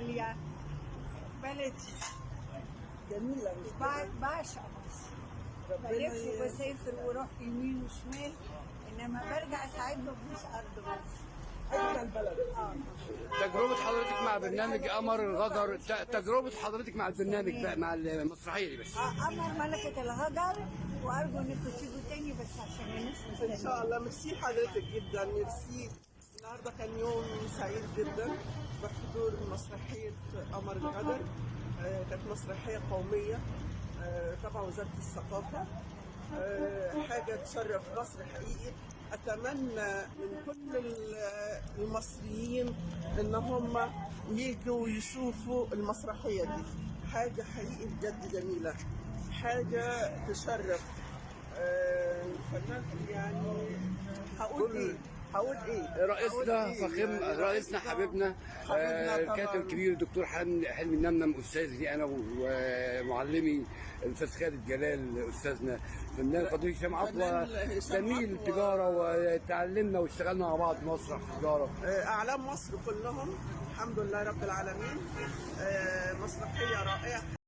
غالية، بلدي جميله مش كده؟ بعشق مصر. ربنا بلف وبسافر واروح يمين وشمال، انما برجع ساعات ببوس ارض مصر. اجمل بلد. تجربة حضرتك مع برنامج قمر الغجر، تجربة حضرتك مع البرنامج بقى، مع المسرحية دي بس. قمر ملكة الهجر، وارجو انكم تيجوا تاني بس عشان الناس ان مستنية. شاء الله. ميرسي حضرتك جدا، ميرسي. النهارده كان يوم سعيد جدا بحضور مسرحيه قمر الغجر. كانت مسرحيه قوميه تبع وزاره الثقافه. حاجه تشرف مصر حقيقي. اتمنى من كل المصريين ان هم يجوا يشوفوا المسرحيه دي. حاجه حقيقي بجد جميله، حاجه تشرف. الفنان يعني هقول ايه؟ رئيسنا فخم، رئيسنا حبيبنا الكاتب الكبير الدكتور حلمي النمنم، استاذي انا ومعلمي الاستاذ خالد جلال، استاذنا فنان فضيل هشام عطوه، زميل تجاره، وتعلمنا واشتغلنا مع بعض مسرح تجاره. اعلام مصر كلهم الحمد لله رب العالمين. مسرحيه رائعه.